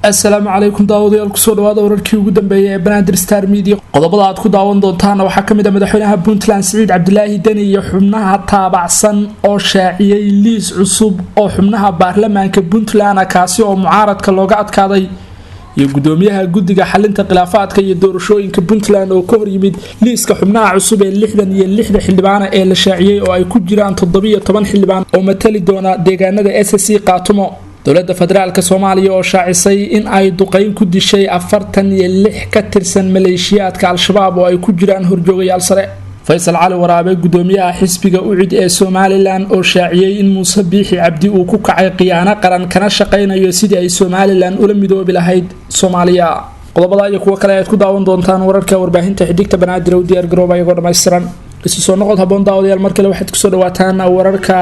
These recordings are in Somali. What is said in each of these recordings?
السلام عليكم داوديال kusoo dhawaada wararkii ugu dambeeyay ee Banaadir Star Media qodobada aad ku daawan doontaan waxa kamid ah madaxweynaha Puntland Saciid Cabdilaahi Dani iyo xubnaha taabacsan oo shaaciyay liis cusub oo xubnaha baarlamaanka Puntland kaasi oo mucaaradka looga adkaaday iyo gudoomiyaha guddiga xalinta khilaafaadka iyo doorashooyinka Puntland oo ka hor yimid liiska xubnaha cusub ee 66 xildhibaan ee la shaaciyay oo ay ku jiraan 17 xildhibaan oo matali doona deegaanada SSC Qaatumo dowladda federaalka Soomaaliya oo shaacisay in ay duqeyn ku dishay 46 ka tirsan maleeshiyaadka al-shabaab oo ay ku jiraan horjoogayaal sare Faysal Cali Waraabe gudoomiyaha xisbiga UCID ee Somaliland oo shaaciyay in Muuse Biixi Cabdi uu ku kacay qiyaano qaran kana shaqeynayo sidii ay Somaliland ula midoobi lahayd Soomaaliya qodobada iyo kuwa kale aad ku daawan doontaan wararka warbaahinta xigta Banaadir oo diyaar garoobayo dhameystiran isu soo noqod haboon daawadayaal markale waxaad ku soo dhawaataan wararka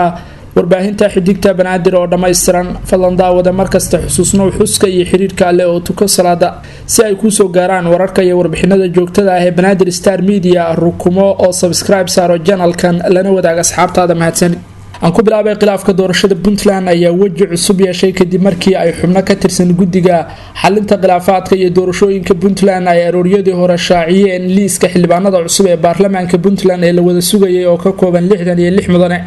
warbaahinta xigta Banaadir oo dhameystiran fadlan daawada markasta xusuusno xuska iyo xiriirka alle oo tuko salaada si ay ku soo gaaraan wararka iyo warbixinada joogtada ah ee Banaadir Star Media rukumo oo subscribe saaro channelkan lana wadaaga asxaabtaada mahadsan aan ku bilaabay khilaafka doorashada Puntland ayaa waji cusub yeeshay kadib markii ay xubno ka tirsan guddiga xalinta khilaafaadka iyo doorashooyinka Puntland ay arooriyadii hore shaaciyeen liiska xildhibaanada cusub ee baarlamaanka Puntland ee la wada sugayay oo ka kooban 66 mudane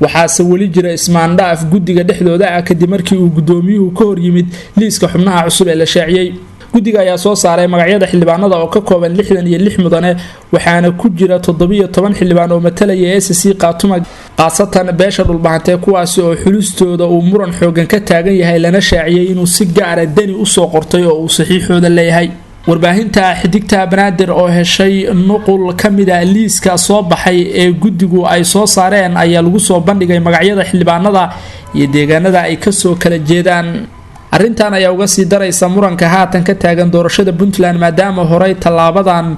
waxaase wali jira ismaandhaaf guddiga dhexdooda ah kadib markii uu gudoomiyuhu ka hor yimid liiska xubnaha cusub ee la shaaciyay guddiga ayaa soo saaray magacyada xildhibaanada oo ka kooban 66 mudane waxaana ku jira 17 xildhibaan oo matalaya SSC Qaatumo qaasatan beesha dhulbahantay kuwaasi oo xulistooda uu muran xoogan ka taagan yahay lana shaaciyay inuu si gaar ah Dani u soo qortay oo uu saxiixooda leeyahay warbaahinta xigta Banaadir oo heshay nuqul kamid ah liiska soo baxay ee guddigu ay soo saareen ayaa lagu soo bandhigay magacyada xildhibaanada iyo deegaanada ay ka soo kala jeedaan arintan ayaa uga sii daraysa muranka haatan ka taagan doorashada Puntland maadaama horey talaabadan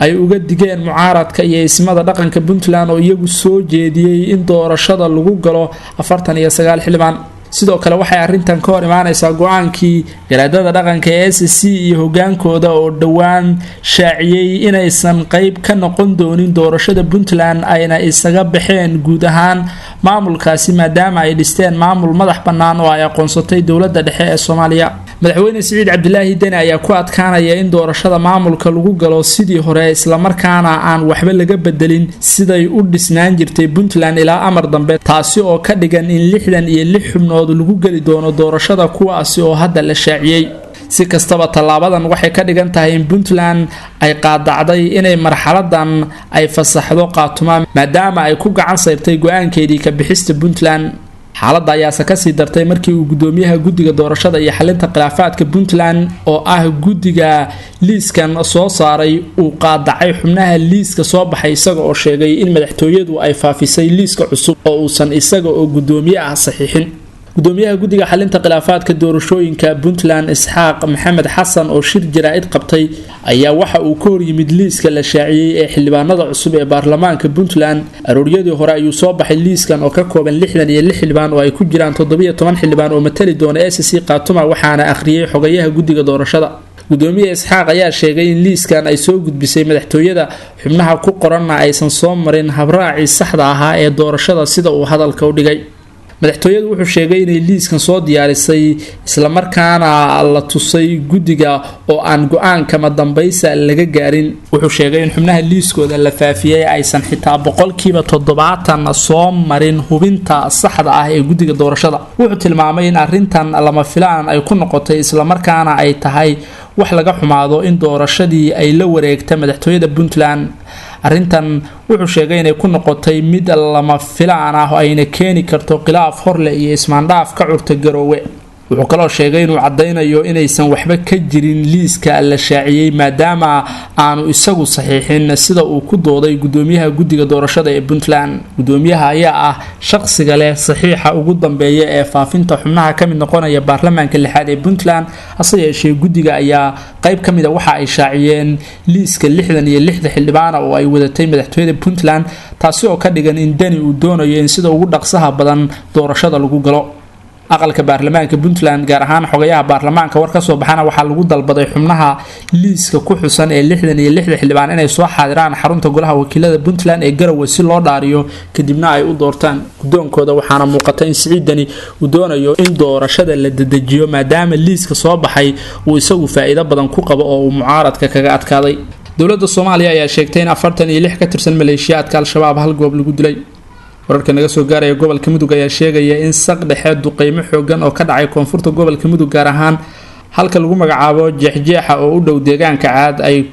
ay uga digeen mucaaradka iyo ismada dhaqanka Puntland oo iyagu soo jeediyay in doorashada lagu galo 49 xildhibaan sidoo kale waxay arintan ka hor imaanaysaa go'aankii garaadada dhaqanka ee SSC iyo hogaankooda oo dhawaan shaaciyay inaysan qayb ka noqon doonin doorashada Puntland ayna isaga baxeen guud ahaan maamulkaasi maadaama ay dhisteen maamul madax bannaan oo ay aqoonsatay dowladda dhexe ee Soomaaliya madaxweyne Saciid Cabdilaahi Dani ayaa ku adkaanaya in doorashada maamulka lagu galo sidii hore isla markaana aan waxba laga bedelin siday u dhisnaan jirtay Puntland ilaa amar dambe taasi oo ka dhigan in 66 xubnood lagu gali doono doorashada kuwaasi oo hadda la shaaciyay si kastaba talaabadan waxay ka dhigan tahay in Puntland ay qaadacday inay marxaladan ay fasaxdo Qaatumo maadaama ay ku gacan sayrtay go'aankeedii ka bixista Puntland xaaladda ayaa ka sii dartay markii uu gudoomiyaha guddiga doorashada iyo xalinta khilaafaadka Puntland oo ah guddiga liiskan soo saaray uu qaadacay xubnaha liiska soo baxay isaga oo sheegay in madaxtooyadu ay faafisay liiska cusub oo uusan isaga oo gudoomiye ah saxiixin gudoomiyaha guddiga xalinta khilaafaadka doorashooyinka Puntland Isxaaq Maxamed Xasan oo shir jaraa'id qabtay ayaa waxa uu ka hor yimid liiska la shaaciyay ee xildhibaanada cusub ee baarlamaanka Puntland arooriyadii hore ayuu soo baxay liiskan oo ka kooban 66 xildhibaan oo ay ku jiraan 17 xildhibaan oo matali doona SSC Qaatumo waxaana akhriyay xogayaha guddiga doorashada gudoomiye Isxaaq ayaa sheegay in liiskan ay soo gudbisay madaxtooyada xubnaha ku qoranna aysan soo marin habraaci saxda ah ee doorashada sida uu hadalka u dhigay madaxtooyadu wuxuu sheegay inay liiskan soo diyaarisay isla markaana la tusay guddiga oo aan go'aan kama dambaysa laga gaarin wuxuu sheegay in xubnaha liiskooda la faafiyay aysan xitaa 70% soo marin hubinta saxda ah ee guddiga doorashada wuxuu tilmaamay in arintan lama filaan ay ku noqotay isla markaana ay tahay wax laga xumaado in doorashadii ay la wareegtay madaxtooyada Puntland arintan wuxuu sheegay inay ku noqotay mid lama filaan ah oo ayna keeni karto khilaaf horle iyo ismaandhaaf ka curta garoowe wuxuu kaloo sheegay inuu cadeynayo inaysan waxba ka jirin liiska la shaaciyay maadaama aanu isagu saxiixin sida uu ku dooday gudoomiyaha guddiga doorashada ee Puntland gudoomiyaha ayaa ah shaqsiga leh saxiixa ugu dambeeya ee faafinta xubnaha ka mid noqonaya baarlamaanka lixaad ee Puntland hase yeeshee guddiga ayaa qayb ka mid ah waxa ay shaaciyeen liiska 66 xildhibaan oo ay wadatay madaxtooyada Puntland taasi oo ka dhigan in Dani uu doonayo in sida ugu dhaqsaha badan doorashada lagu galo aqalka baarlamaanka Puntland gaar ahaan xogayaha baarlamaanka war ka soo baxana waxaa lagu dalbaday xubnaha liiska ku xusan ee 66 xildhibaan inay soo xaadiraan xarunta golaha wakiilada Puntland ee Garowe si loo dhaariyo kadibna ay u doortaan gudoonkooda waxaana muuqata in Siciid Dani uu doonayo in doorashada la dedejiyo maadaama liiska soo baxay uu isagu faa'iido badan ku qabo oo uu mucaaradka kaga adkaaday dowladda Soomaaliya ayaa sheegtay in 46 ka tirsan maleeshiyaadka al-shabaab hal goob lagu dilay wararka naga soo gaaraya gobolka Mudug ayaa sheegaya in saq dhexe duqeymo xoogan oo ka dhacay koonfurta gobolka Mudug gaar ahaan halka lagu magacaabo jeexjeexa oo u dhow deegaanka caad ay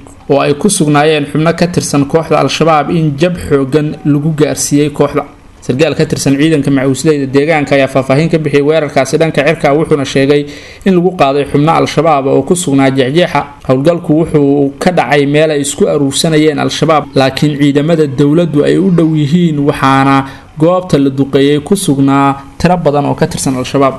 ku sugnaayeen xubno ka tirsan kooxda al-shabaab in jab xoogan lagu gaarsiiyay kooxda sargaal ka tirsan ciidanka macuusleyda deegaanka ayaa faahfaahin ka bixiyay weerarkaasi dhanka cirka wuxuuna sheegay in lagu qaaday xubno al-shabaab oo ku sugnaa jeexjeexa howlgalku wuxuu ka dhacay meel ay isku aruursanayeen al-shabaab laakiin ciidamada dawladdu ay u dhow yihiin waxaana goobta la duqeeyay ku sugnaa tiro badan oo ka tirsan al-shabaab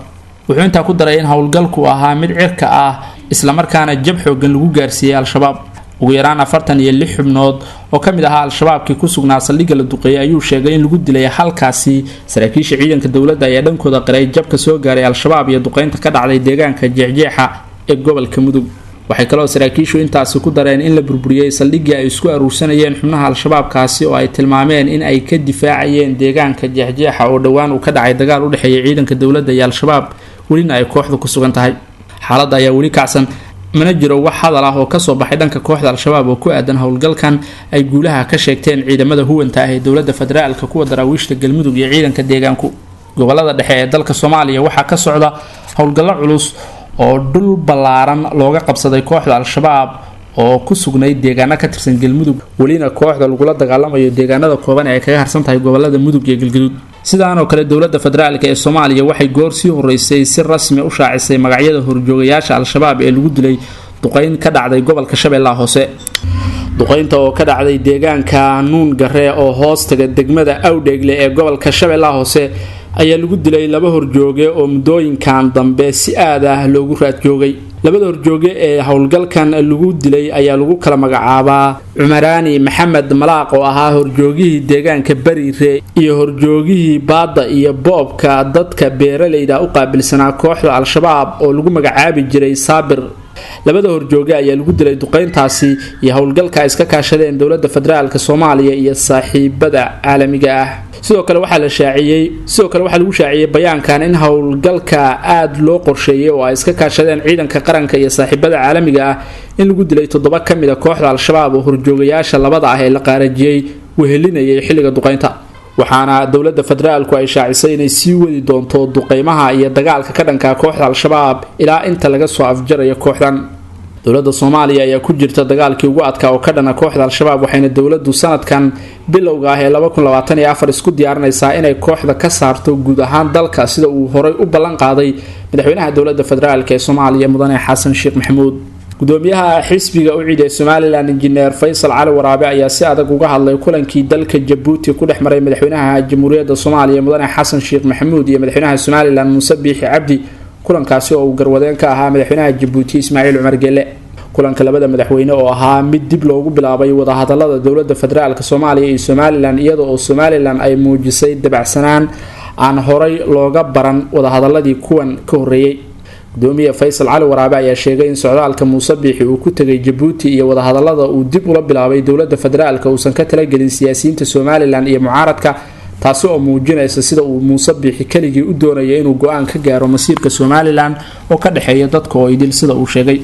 wuxuu intaa ku daray in howlgalku ahaa mid cirka ah isla markaana jab xoogan lagu gaarsiiyay al-shabaab ugu yaraan 46 xubnood oo kamid ahaa al-shabaabkii ku sugnaa saldhigga la duqeeyay ayuu sheegay in lagu dilay halkaasi saraakiisha ciidanka dawladda ayaa dhankooda qiray jabka soo gaaray al-shabaab iyo duqeynta ka dhacday deegaanka jeexjeexa ee gobolka Mudug waxay kaloo saraakiishu intaasi ku dareen in la burburiyay saldhiggii ay isku aruursanayeen xubnaha al-shabaabkaasi oo ay tilmaameen in ay ka difaacayeen deegaanka jeexjeexa oo dhawaan uu ka dhacay dagaal u dhaxeeyay ciidanka dawladda iyo al-shabaab welina ay kooxdu ku sugan tahay xaaladda ayaa weli kacsan mana jiro wax hadal ah oo ka soo baxay dhanka kooxda al-shabaab oo ku aadan howlgalkan ay guulaha ka sheegteen ciidamada huwanta ah ee dawladda federaalka kuwa daraawiishta galmudug iyo ciidanka deegaanku gobolada dhexe ee dalka Soomaaliya waxaa ka socda howlgallo culus oo dhul ballaaran looga qabsaday kooxda al-shabaab oo ku sugnay deegaano ka tirsan galmudug welina kooxda lagula dagaalamayo deegaanada kooban ee ay kaga harsan tahay gobolada mudug iyo galgaduud sidaan oo kale dawladda federaalka ee Soomaaliya waxay goor sii horeysay si rasmi u shaacisay magacyada horjoogayaasha al-shabaab ee lagu dilay duqeyn ka dhacday gobolka Shabeellaha Hoose duqeynta oo ka dhacday deegaanka Nuun Garee oo hoos taga degmada Awdheegle ee gobolka Shabeellaha Hoose ayaa lagu dilay laba horjooge oo mudooyinkan dambe si aad ah loogu raad joogay labada horjooge ee howlgalkan lagu dilay ayaa lagu kala magacaabaa Cumaraani Maxamed Malaaq oo ahaa horjoogihii deegaanka Bariire iyo horjoogihii Baada iyo Boobka dadka beeralayda u qaabilsanaa kooxda al-shabaab oo lagu magacaabi jiray Saabir labada horjooge ayaa lagu dilay duqeyntaasi iyo howlgalka ay iska kaashadeen dawladda federaalka Soomaaliya iyo saaxiibada caalamiga ah sidoo kale waxaa lagu shaaciyay bayaankan in howlgalka aad loo qorsheeyay oo ay iska kaashadeen ciidanka qaranka iyo saaxiibada caalamiga ah in lagu dilay 7 kamid ah kooxda al-shabaab oo horjoogayaasha labada ah ee la qaarajiyay wehelinayay xilliga duqeynta waxaana dawladda federaalku ay shaacisay inay sii wadi doonto duqeymaha iyo dagaalka ka dhanka kooxda al-shabaab ilaa inta laga soo afjarayo kooxdan dawladda Soomaaliya ayaa ku jirta dagaalkii ugu adkaa oo ka dhana kooxda al-shabaab waxayna dawladdu sanadkan bilowga ah ee 2024 isku diyaarinaysaa inay kooxda ka saarto guud ahaan dalka sida uu horay u ballan qaaday madaxweynaha dawladda federaalka ee Soomaaliya mudane Xasan Sheekh Maxamuud gudoomiyaha xisbiga u ciiday Somaliland Engineer Faysal Cali Waraabe ayaa si adag uga hadlay kulankii dalka Djibouti ku dhexmaray madaxweynaha jamhuuriyadda Soomaaliya mudane Xasan Sheekh Maxamuud iyo madaxweynaha Somaliland Muuse Biixi Cabdi kulankaasi oo uu garwadeen ka ahaa madaxweynaha Djibouti Ismaaciil Umar Geele kulanka labada madaxweyne oo ahaa mid dib loogu bilaabay wada hadallada dawladda federaalka Soomaaliya iyo Somaliland iyadoo oo Somaliland ay muujisay dabacsanaan aan horay looga baran wada hadalladii kuwan ka horeeyay gudoomiye Faysal Cali Waraabe ayaa sheegay in socdaalka Muuse Biixi uu ku tagay Djibouti iyo wada hadallada uu dib ula bilaabay dawladda federaalka uusan ka tala gelin siyaasiyiinta Somaliland iyo mucaaradka taasi oo muujinaysa sida uu Muuse Biixi kaligii u doonayay inuu go'aan ka gaaro masiirka Somaliland oo ka dhaxeeya dadka oo idil sida uu sheegay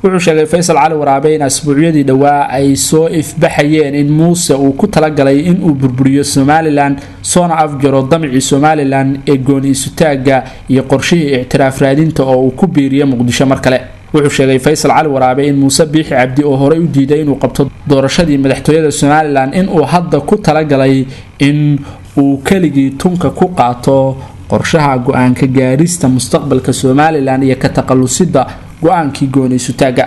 wuxuu sheegay Faysal Cali Waraabe in asbuucyadii dhawaa ay soo ifbaxayeen in Muuse uu ku talagalay in uu burburiyo Somaliland soona afjaro damci Somaliland ee gooni isu taaga iyo qorshihii ictiraaf raadinta oo uu ku biiriyo Muqdisho mar kale wuxuu sheegay Faysal Cali Waraabe in Muuse Biixi Cabdi oo horay u diiday inuu qabto doorashadii madaxtooyada Somaliland in uu hadda ku talagalay in uu kaligii tunka ku qaato qorshaha go'aanka gaarista mustaqbalka Somaliland iyo ka taqalusida go'aankii gooni isu taaga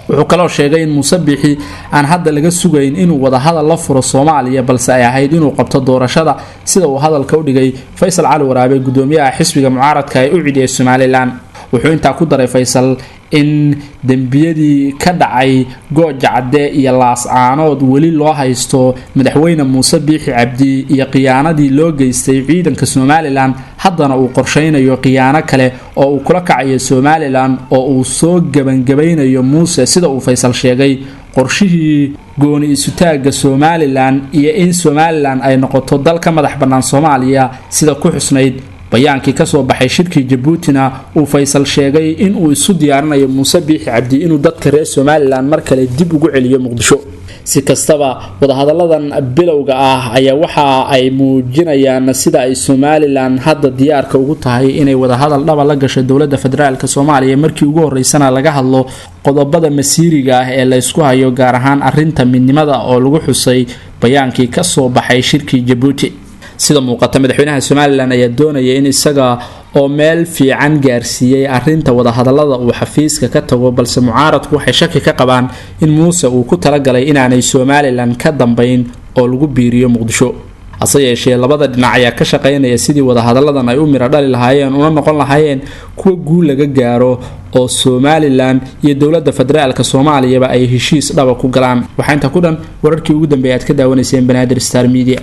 wuxuu kaloo sheegay in Muuse Biixi aan hadda laga sugayn inuu wada hadal la furo Soomaaliya balse ay ahayd inuu qabto doorashada sida uu hadalka u dhigay Faysal Cali Waraabe gudoomiyaha xisbiga mucaaradka ee u ciiday Somaliland wuxuu intaa ku daray Faysal in dambiyadii ka dhacay Gooja Cadde iyo Laascaanood weli loo haysto madaxweyne Muuse Biixi Cabdi iyo khiyaanadii loo geystay ciidanka Somaliland haddana uu qorsheynayo khiyaano kale oo uu kula kacayo Somaliland oo uu soo gabangabaynayo Muuse sida uu Faysal sheegay qorshihii gooni isutaaga Somaliland iyo in Somaliland ay noqoto dal ka madax bannaan Soomaaliya sida ku xusnayd bayaankii ka soo baxay shirkii Djibouti uu Faysal sheegay in uu isu diyaarinayo Muuse Biixi Cabdi inuu dadka reer Somaliland mar kale dib ugu celiyo Muqdisho si kastaba wadahadalladan bilowga ah ayaa waxa ay muujinayaan sida ay Somaliland hadda diyaarka ugu tahay inay wadahadal dhaba la gasho dawladda federaalka Soomaaliya markii ugu horeysana laga hadlo qodobada masiiriga ah ee la isku hayo gaar ahaan arinta midnimada oo lagu xusay bayaankii ka soo baxay shirkii Djibouti sida muuqata madaxweynaha Somaliland ayaa doonaya in isaga oo meel fiican gaarsiiyay arinta wadahadallada uu xafiiska ka tago balse mucaaradku waxay shaki ka qabaan in Muuse uu ku talagalay inaanay Somaliland ka dambeyn oo lagu biiriyo Muqdisho ase yeeshee labada dhinac ayaa ka shaqeynaya sidii wadahadalladan ay u miro dhali lahaayeen una noqon lahaayeen kuwa guul laga gaaro oo Somaliland iyo dawladda federaalka Soomaaliya ay heshiis dhaba ku galaan waxa inta ku dhan wararkii ugu dambeeyay aad ka daawanayseen Banaadir Star Media